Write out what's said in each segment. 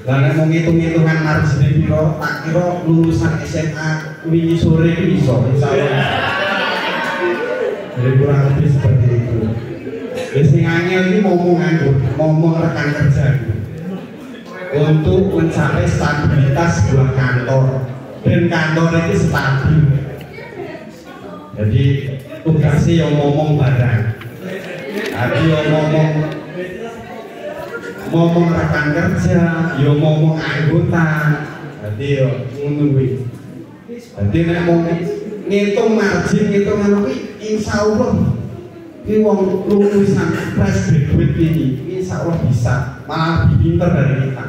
Lah mau ngitung-ngitungan margine piro, tak kira lulusan SMA wingi sore iki iso insyaallah. Jadi kurang lebih seperti itu. Wis sing angel iki ngomong rekan kerja untuk mencapai stabilitas sebuah kantor dan kantor itu stabil. Jadi tugasnya yang ngomong barang, tapi yang ngomong rekan kerja, yang ngomong anggota. Jadi yo menunggu. Jadi nek mau ngitung margin, ngitung anu insyaallah ini wong lulusan fresh graduate ini insyaallah bisa malah lebih pinter dari kita.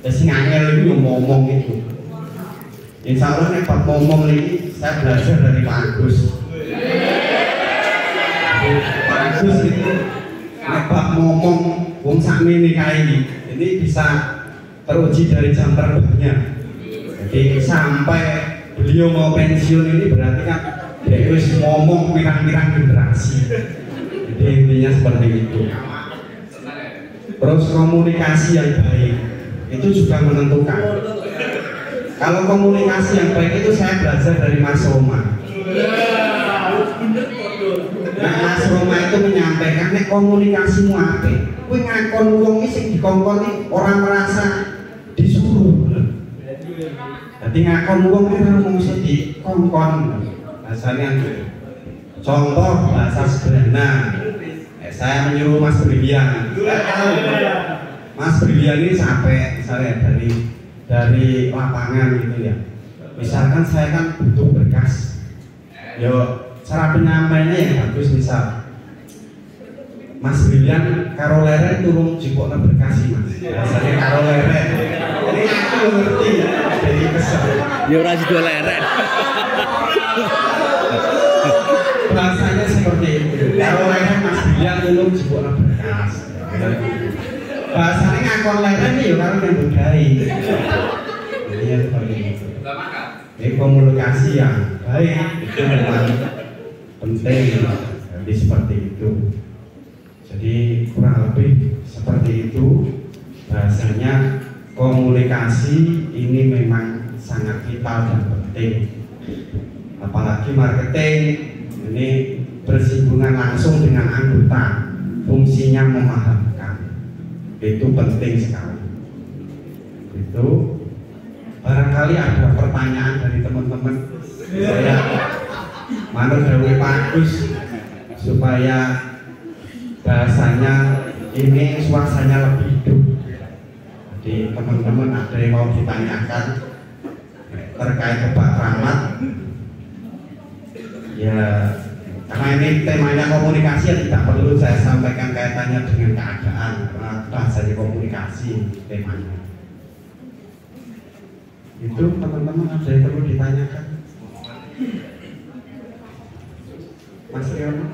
Jadi ngangel itu yang ngomong itu. Insyaallah nek bab ngomong ini saya belajar dari Pak Agus. Pak Agus itu nek bab ngomong wong sakmene kae ini bisa teruji dari jam terbangnya. Jadi sampai beliau mau pensiun ini berarti kan dia harus ngomong pirang-pirang generasi. Jadi intinya seperti itu. Terus komunikasi yang baik itu juga menentukan. Kalau komunikasi yang baik itu saya belajar dari Mas Roma. Nah, Mas Roma itu menyampaikan nek komunikasimu apik, kowe ngakon wong iki sing dikongkon orang merasa disuruh. Jadi ngakon wong itu mesti dikongkon. Bahasanya contoh bahasa sederhana. Saya menyuruh Mas Brilian. Mas Brilian ini sampai misalnya dari lapangan gitu ya. Misalkan saya kan butuh berkas. Yo cara penyampaiannya yang bagus misal. Mas Brilian karo leren turun jipokna berkas Mas. Biasanya karo leren. Jadi aku ngerti jadi kesel. Ya ora sido leren. Bahasanya seperti itu. Kalau leren Mas Brilian turun jipokna berkas. Bahasanya ngakon leren nih ya karo yang budaya. Jadi ya seperti itu. Ini komunikasi yang baik itu memang penting. Jadi seperti itu. Jadi kurang lebih seperti itu. Bahasanya komunikasi ini memang sangat vital dan penting. Apalagi marketing ini bersinggungan langsung dengan anggota, fungsinya memahamkan. Itu penting sekali. Itu barangkali ada pertanyaan dari teman-teman. Saya manut dawuh Pak Agus supaya bahasanya ini suasananya lebih hidup. Jadi teman-teman ada yang mau ditanyakan terkait Pak Rahmat. Ya, karena ini temanya komunikasi ya tidak perlu saya sampaikan kaitannya dengan keadaan, karena bahasanya komunikasi temanya. Itu teman-teman ada yang perlu ditanyakan? Mas Riono?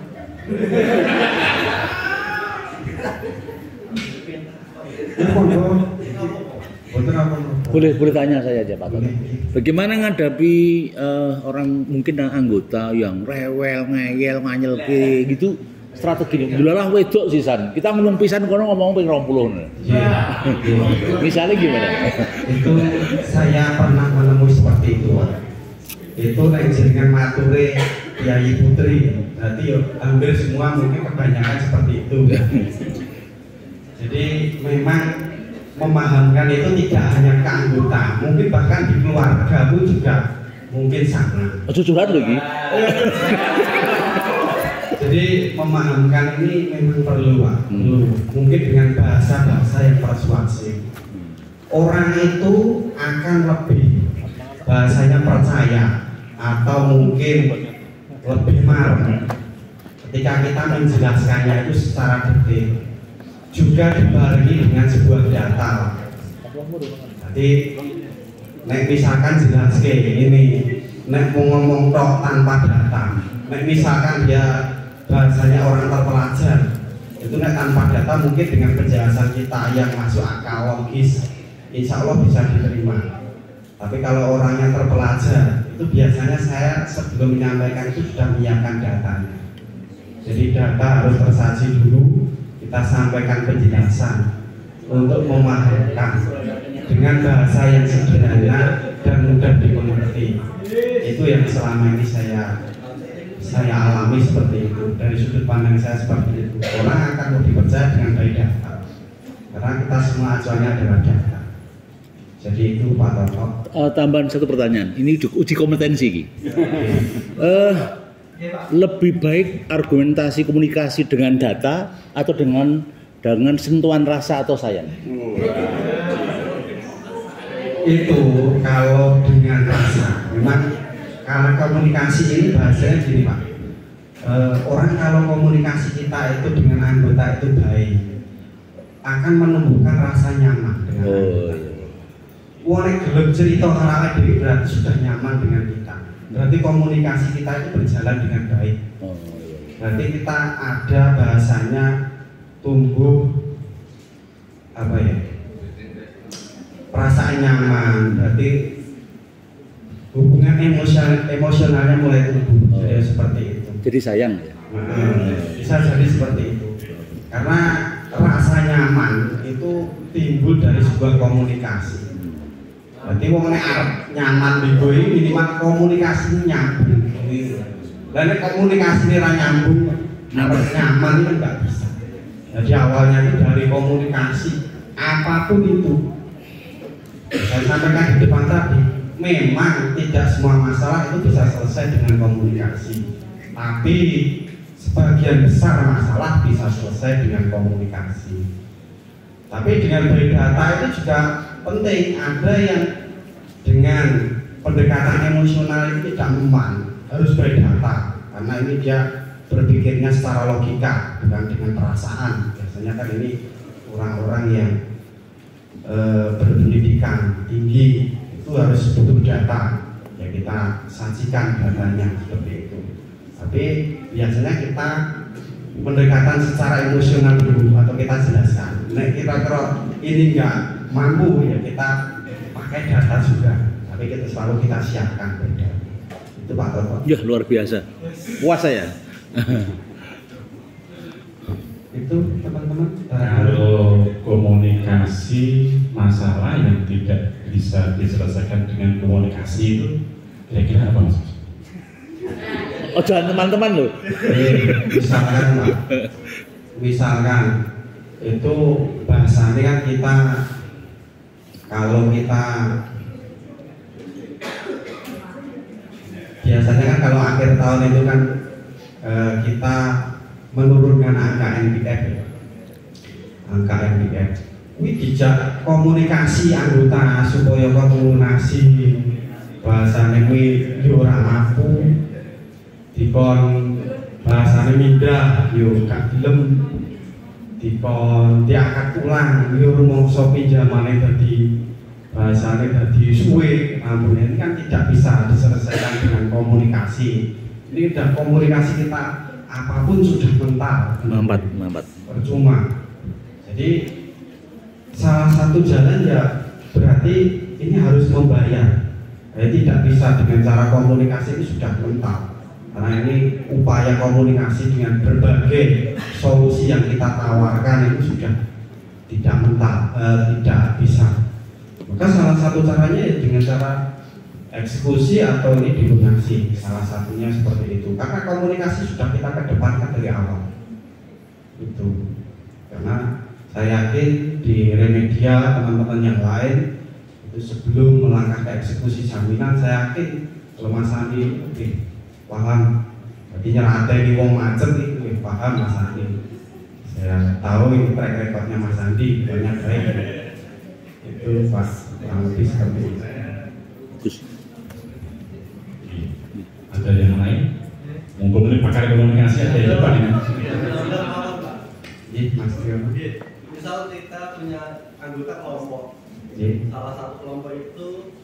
Boleh tanya saya aja Pak Toto. Bagaimana menghadapi orang mungkin anggota yang rewel, ngeyel, nganyelke gitu strategi. Dulalah wedok sisan. Kita ngomong pisan kono ngomong ping 20. Misalnya gimana? Itu saya pernah menemui seperti itu. Itu nek jenengan mature Kyai Putri. Berarti hampir semua mungkin kebanyakan seperti itu. Jadi memang memahamkan itu tidak hanya ke anggota, mungkin bahkan di keluarga pun juga mungkin sama. Curhat lagi. Jadi memahamkan ini memang perlu, Pak. Mungkin dengan bahasa-bahasa yang persuasif. Orang itu akan lebih bahasanya percaya atau mungkin lebih marah ketika kita menjelaskannya itu secara detail. Juga dibarengi dengan sebuah data. Jadi, nek misalkan jelas kayak ini, nek mau ngomong tok tanpa data, nek misalkan dia bahasanya orang terpelajar, itu nek tanpa data mungkin dengan penjelasan kita yang masuk akal logis, insya Allah bisa diterima. Tapi kalau orangnya terpelajar, itu biasanya saya sebelum menyampaikan itu sudah menyiapkan datanya. Jadi data harus tersaji dulu. Kita sampaikan penjelasan untuk memahamkan dengan bahasa yang sederhana dan mudah dimengerti. Itu yang selama ini saya alami seperti itu. Dari sudut pandang saya seperti itu. Orang akan lebih percaya dengan baik data, karena kita semua acuannya adalah data. Jadi itu Pak Toto. Tambahan satu pertanyaan. Ini uji kompetensi Ki. Lebih baik argumentasi komunikasi dengan data atau dengan sentuhan rasa atau sayang? Itu kalau dengan rasa, memang kalau komunikasi ini bahasanya gini Pak. Orang kalau komunikasi kita itu dengan anggota itu baik, akan menumbuhkan rasa nyaman dengan anggota. Wong gelem cerita karo dhewe berarti sudah nyaman dengan kita. Berarti komunikasi kita itu berjalan dengan baik. Berarti kita ada bahasanya tumbuh apa ya? Perasaan nyaman. Berarti hubungan emosionalnya mulai tumbuh. Jadi seperti itu. Jadi sayang ya. Bisa jadi seperti itu. Karena rasa nyaman itu timbul dari sebuah komunikasi. Berarti wong nek arep nyaman minggu ini minimal komunikasinya nyambung. Dan komunikasinya ra nyambung, arep nyaman itu enggak bisa. Jadi awalnya itu dari komunikasi apapun itu. Saya sampaikan di depan tadi, memang tidak semua masalah itu bisa selesai dengan komunikasi. Tapi sebagian besar masalah bisa selesai dengan komunikasi. Tapi dengan berdata itu juga penting. Ada yang dengan pendekatan emosional itu tidak mempan, harus berdata, karena ini dia berpikirnya secara logika bukan dengan perasaan. Biasanya kan ini orang-orang yang berpendidikan tinggi itu harus butuh data, ya kita sajikan datanya seperti itu. Tapi biasanya kita pendekatan secara emosional dulu atau kita jelaskan. Nah kira-kira ini enggak mampu ya kita pakai data juga, tapi kita selalu kita siapkan beda. Itu Pak Toto. Ya luar biasa. Puas saya. Itu teman-teman. Kalau komunikasi masalah yang tidak bisa diselesaikan dengan komunikasi itu kira-kira apa Mas? Oh jangan teman-teman loh. Misalkan Pak, misalkan itu bahasanya kan kita kalau kita biasanya kan kalau akhir tahun itu kan kita menurunkan angka NPS ya. Angka NPS ini dijak komunikasi anggota supaya komunikasi bahasanya ini ora mampu dikon bahasanya mindah yo gak gelem dikon diangkat ulang yo rumangsa pinjamane dadi bahasane dadi suwe. Namun ini kan tidak bisa diselesaikan dengan komunikasi. Ini udah komunikasi kita apapun sudah mental, Mampat. percuma. Jadi salah satu jalan ya berarti ini harus membayar. Tidak bisa dengan cara komunikasi ini sudah mental. Karena ini upaya komunikasi dengan berbagai solusi yang kita tawarkan itu sudah tidak mental, tidak bisa. Maka salah satu caranya ya dengan cara eksekusi atau ini dilunasi. Salah satunya seperti itu. Karena komunikasi sudah kita kedepankan dari awal. Itu. Karena saya yakin di Remedia teman-teman yang lain itu sebelum melangkah ke eksekusi jaminan, saya yakin kalau Mas Andi oke, paham. Jadi nyerate di wong macet itu paham Mas Andi. Saya tahu ini track recordnya Mas Andi banyak baik. Itu pas kurang lebih seperti itu. Ada yang lain? Mumpung ini pakar komunikasi ada yang depan ini. Iya Mas Trio. Misal kita punya anggota kelompok, salah satu kelompok itu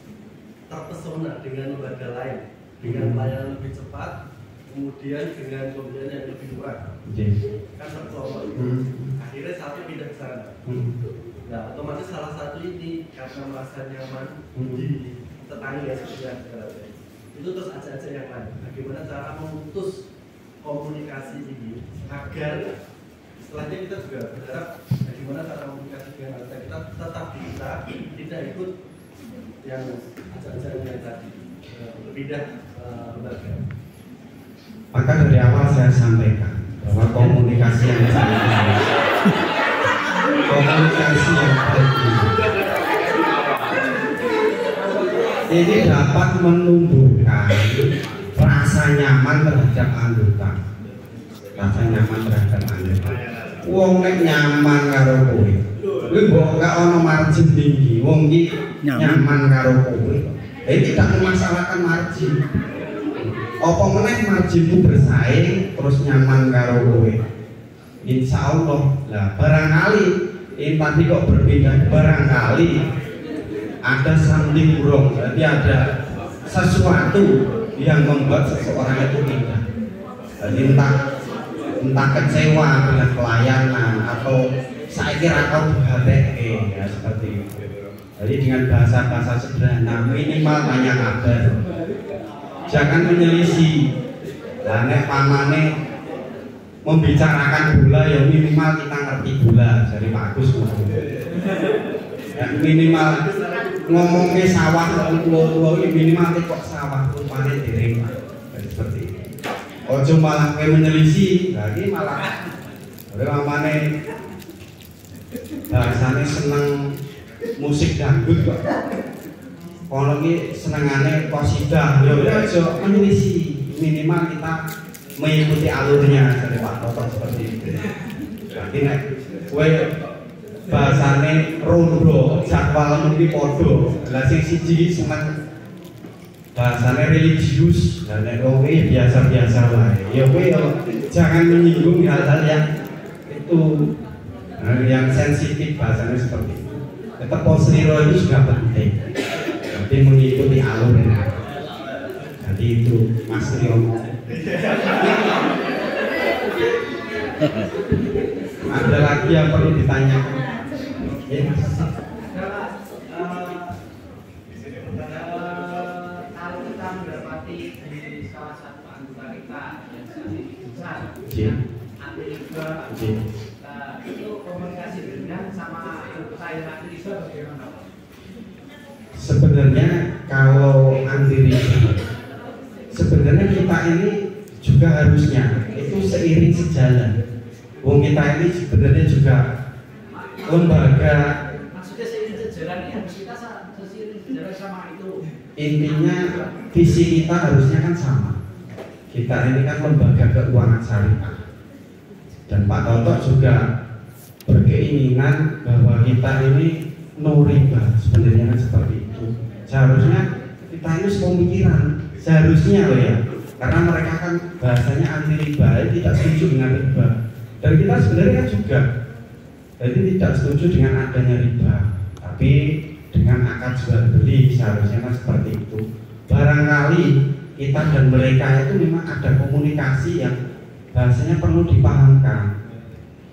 terpesona dengan lembaga lain, dengan pelayanan lebih cepat, kemudian dengan pembelian yang lebih murah. Kan satu kelompok itu. Akhirnya satu pindah ke sana. Nah, otomatis salah satu ini karena merasa nyaman di tetangga seperti yang itu terus ajak-ajak yang lain. Bagaimana cara memutus komunikasi ini agar setelahnya kita juga berharap gimana cara komunikasi dengan anggota kita tetap bisa tidak ikut yang ajaran-ajaran yang tadi pindah lembaga. Maka dari awal saya sampaikan bahwa komunikasi yang baik, komunikasi yang baik ini dapat menumbuhkan rasa nyaman terhadap anggota. Rasa nyaman terhadap anggota. Wong nek nyaman karo kowe, kowe mbok gak ono margin tinggi, wong iki nyaman karo kowe. Tidak memasalahkan margin. Apa meneh marginmu bersaing terus nyaman karo kowe. Insya Allah lah barangkali ini tadi kok berbeda, barangkali ada something wrong, berarti ada sesuatu yang membuat seseorang itu pindah. Jadi entah kecewa dengan pelayanan atau saya kira kau berhati ya seperti itu. Jadi dengan bahasa-bahasa sederhana minimal tanya kabar, jangan menyelisih. Lah nek pamane membicarakan bola ya minimal kita ngerti bola, jadi bagus ya, minimal ngomongnya sawah tua minimal kok sawah rupanya dereng seperti itu. Ojo malah kayak menyelisih, lagi malah mamane bahasanya seneng musik dangdut kok. Kalau ini senengannya qasidah, ya udah aja menyelisih, minimal kita mengikuti alurnya dari Pak Toto seperti itu. Jadi nek kowe bahasane rondo jadwal mesti podo, lah sing siji seneng bahasane religius, dan nek kowe biasa-biasa wae. Ya kowe jangan menyinggung hal-hal yang itu yang sensitif bahasanya seperti itu. Tetap posniro itu juga penting. Jadi mengikuti alurnya. Jadi itu Mas Riomo. Ada lagi yang perlu ditanyakan? Ya, Mas. Kalau kita mendapati di salah satu anggota kita yang sangat besar, Amerika, itu komunikasi dengan sama anggota yang nanti itu bagaimana? Sebenarnya kalau anti-riba, sebenarnya kita ini juga harusnya itu seiring sejalan. Wong kita ini sebenarnya juga lembaga. Maksudnya seiring sejalan ini harus kita seiring sejalan sama itu. Intinya visi kita harusnya kan sama. Kita ini kan lembaga keuangan syariah. Dan Pak Toto juga berkeinginan bahwa kita ini no riba, sebenarnya kan seperti itu. Seharusnya kita ini sepemikiran, seharusnya loh ya, karena mereka kan bahasanya anti riba, tidak setuju dengan riba. Dan kita sebenarnya kan juga, jadi tidak setuju dengan adanya riba, tapi dengan akad jual beli seharusnya kan seperti itu. Barangkali kita dan mereka itu memang ada komunikasi yang bahasanya perlu dipahamkan,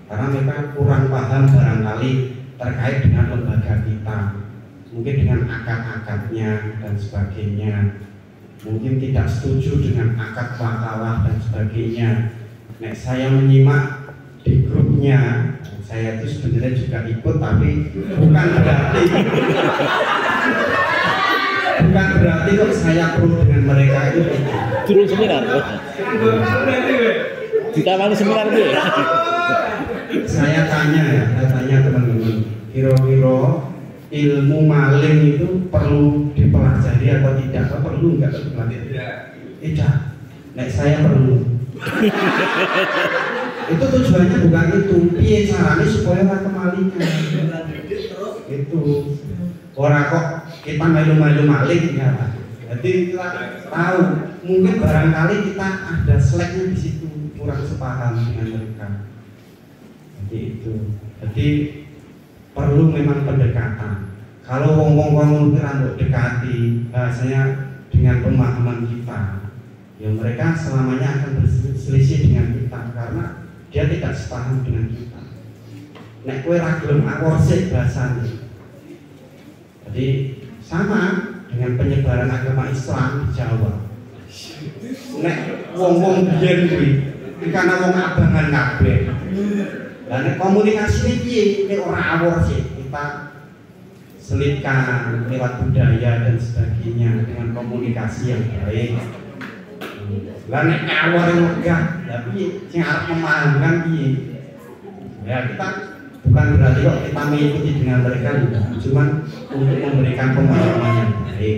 karena mereka kurang paham barangkali terkait dengan lembaga kita, mungkin dengan akad-akadnya dan sebagainya, mungkin tidak setuju dengan akad wakalah dan sebagainya. Nek saya menyimak di grupnya, saya itu sebenarnya juga ikut, tapi bukan berarti kok saya pro dengan mereka itu. Turun seminar, ditawari seminar itu. Saya tanya teman-teman, kira-kira ilmu maling itu perlu dipelajari atau tidak? Atau perlu nggak dipelajari? Tidak. Nek saya perlu. Itu tujuannya bukan itu. Piye caranya supaya orang kemalingan? Itu. Orang kok kita melu-melu maling ya. Jadi kita tahu mungkin barangkali kita ada slacknya di situ, kurang sepaham dengan mereka. Jadi itu. Jadi perlu memang pendekatan. Kalau wong-wong rambut dekati bahasanya dengan pemahaman kita, ya mereka selamanya akan berselisih dengan kita karena dia tidak sepaham dengan kita. Nek kowe ra gelem aworsit bahasane. Jadi sama dengan penyebaran agama Islam di Jawa. Nek wong-wong biyen kuwi karena wong abangan kabeh. Karena komunikasi ini piye, ini orang awor sih kita selipkan lewat budaya dan sebagainya dengan komunikasi yang baik. Karena awor yang megah, tapi yang harus memahamkan piye. Ya kita bukan berarti kok kita mengikuti dengan mereka, cuma untuk memberikan pemahaman yang baik,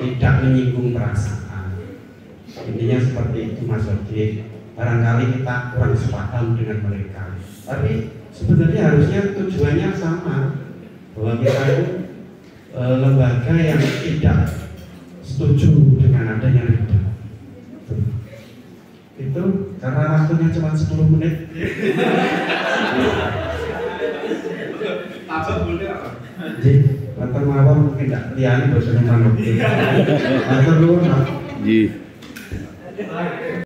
tidak menyinggung perasaan. Intinya seperti itu Mas Odi. Barangkali kita kurang sepaham dengan mereka, tapi sebenarnya harusnya tujuannya sama, bahwa kita itu lembaga yang tidak setuju dengan adanya riba. Itu karena waktunya cuma 10 menit. Apa boleh apa? Jadi, mawon mungkin tidak liane bosan manuk. Matur nuwun. Nggih.